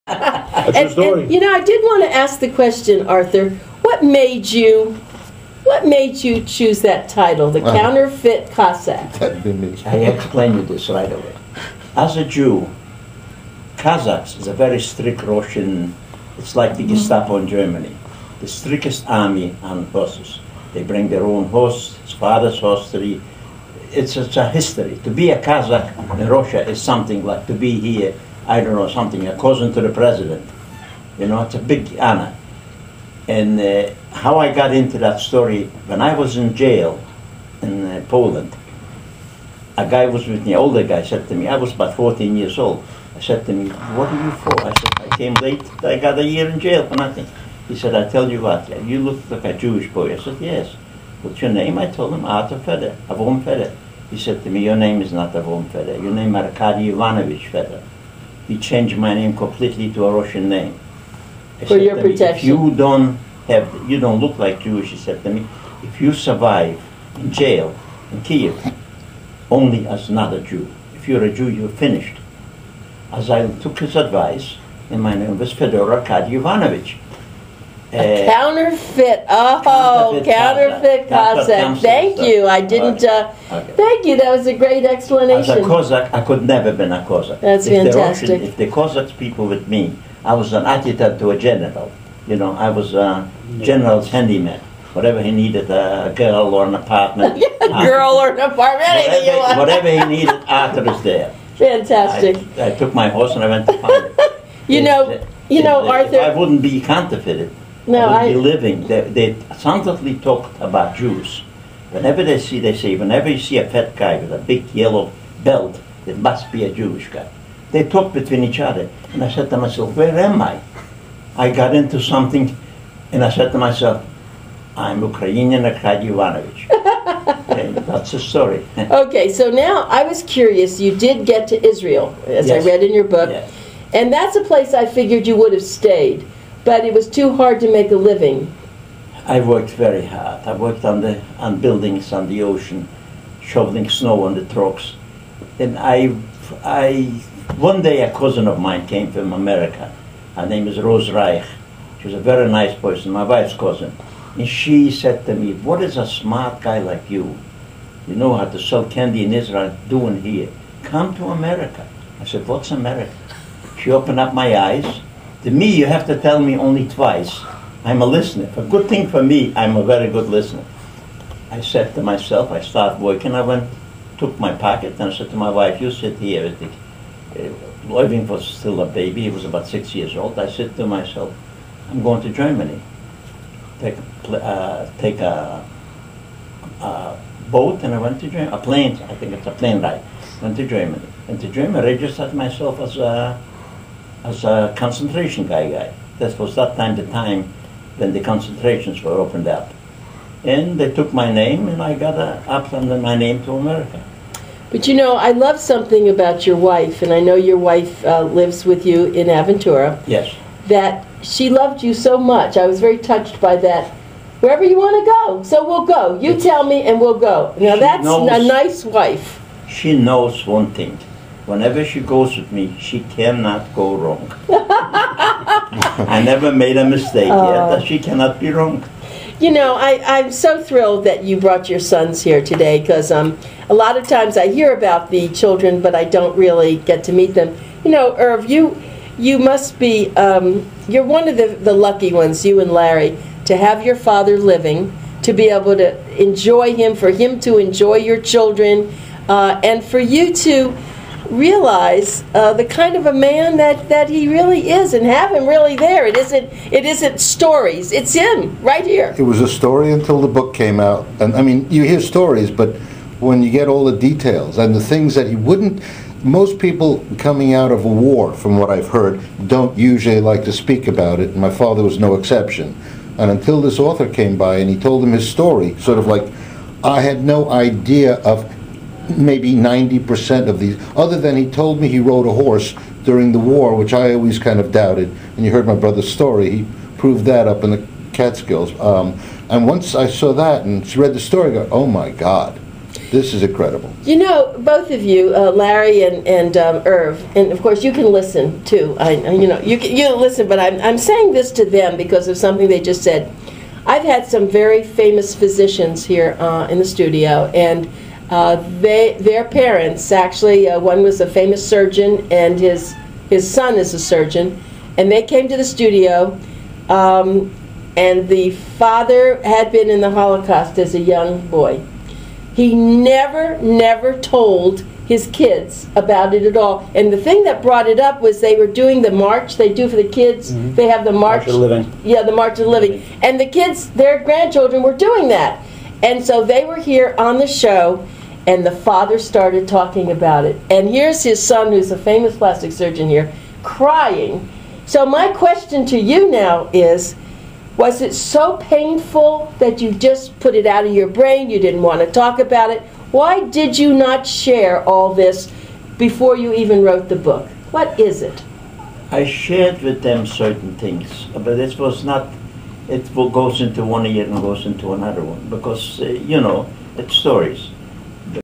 That's your story. And, you know, I did want to ask the question, Arthur. What made you choose that title, the Counterfeit Cossack? That'd be me. I explain you this right away. As a Jew, Cossacks is a very strict Russian, it's like the Gestapo in Germany, the strictest army on horses. They bring their own horse, his father's horse, it's a history. To be a Cossack in Russia is something like to be here, I don't know, something, a cousin to the president. You know, it's a big honor. And how I got into that story, when I was in jail in Poland, a guy was with me, an older guy, said to me, I was about 14 years old. I said to me, what are you for? I said, I came late, I got a year in jail for nothing. He said, I tell you what, you look like a Jewish boy. I said, yes. What's your name? I told him, Arthur Feder, Avon Feder. He said to me, your name is not Avon Feder, your name is Arkady Ivanovich Feder. He changed my name completely to a Russian name. For your protection. If you don't look like Jewish, he said to me, if you survive in jail in Kiev, only as not a Jew. If you're a Jew, you're finished. As I took his advice, and my name was Fedor Arkady Ivanovich. Counterfeit. Oh, counterfeit Cossack. Thank you. I didn't. Thank you. That was a great explanation. As a Cossack, I could never been a Cossack. That's fantastic. If the Cossacks people with me, I was an adjutant to a general. You know, I was a general's handyman. Whatever he needed, a girl or an apartment. Girl or an apartment, anything you want. Whatever he needed, Arthur is there. Fantastic. I took my horse and I went to find it. You know, Arthur. If I wouldn't be counterfeited, No, I would be living. They constantly talked about Jews. Whenever they say, whenever you see a fat guy with a big yellow belt, it must be a Jewish guy. They talk between each other. And I said to myself, where am I? I got into something, and I said to myself, I'm Ukrainian Arkady Ivanovich. And that's the story. Okay, so now I was curious. You did get to Israel, as I read in your book. Yes. And that's a place I figured you would have stayed. But it was too hard to make a living. I worked very hard. I worked on buildings on the ocean, shoveling snow on the trucks. And one day a cousin of mine came from America. Her name is Rose Reich. She was a very nice person, my wife's cousin. And she said to me, what is a smart guy like you know how to sell candy in Israel, doing here? Come to America. I said, what's America? She opened up my eyes. To me, you have to tell me only twice. I'm a listener. A good thing for me, I'm a very good listener. I said to myself, I started working, took my pocket, and I said to my wife, you sit here. Leuven was still a baby, he was about 6 years old. I said to myself, I'm going to Germany. Take a boat, and I went to Germany. A plane, I think it's a plane ride. Went to Germany. Went to Germany, registered myself as a concentration guy. That was the time when the concentrations were opened up. And they took my name, and I got up under my name to America. But you know, I love something about your wife, and I know your wife lives with you in Aventura. Yes. That she loved you so much. I was very touched by that. Wherever you want to go, so we'll go. You tell me, and we'll go. Now that's a nice wife. She knows one thing. Whenever she goes with me, she cannot go wrong. I never made a mistake yet, that she cannot be wrong. You know, I'm so thrilled that you brought your sons here today, because a lot of times I hear about the children, but I don't really get to meet them. You know, Irv, you must be, you're one of the lucky ones, you and Larry, to have your father living, to be able to enjoy him, for him to enjoy your children, and for you to realize the kind of a man that he really is, and have him really there. It isn't stories. It's him right here. It was a story until the book came out. And I mean, you hear stories, but when you get all the details and the things that he wouldn't, most people coming out of a war, from what I've heard, don't usually like to speak about it. And my father was no exception. And until this author came by and he told him his story, sort of like, I had no idea of maybe 90% of these, other than he told me he rode a horse during the war, which I always kind of doubted. And you heard my brother's story. He proved that up in the Catskills. And once I saw that and read the story, I go, oh my God, This is incredible. You know, both of you, Larry and Irv, and of course you can listen too. You listen, but I'm saying this to them because of something they just said. I've had some very famous physicians here in the studio, and their parents actually, one was a famous surgeon, and his son is a surgeon, and they came to the studio, and the father had been in the Holocaust as a young boy. He never told his kids about it at all. And the thing that brought it up was they were doing the march they do for the kids. Mm-hmm. They have the March of the Living. Yeah, the March of the Living. And the kids, their grandchildren, were doing that. And so they were here on the show, and the father started talking about it. And here's his son, who's a famous plastic surgeon here, crying. So my question to you now is, was it so painful that you just put it out of your brain, you didn't want to talk about it? Why did you not share all this before you even wrote the book? What is it? I shared with them certain things, but it was not, it goes into one ear and goes into another one, because, it's stories.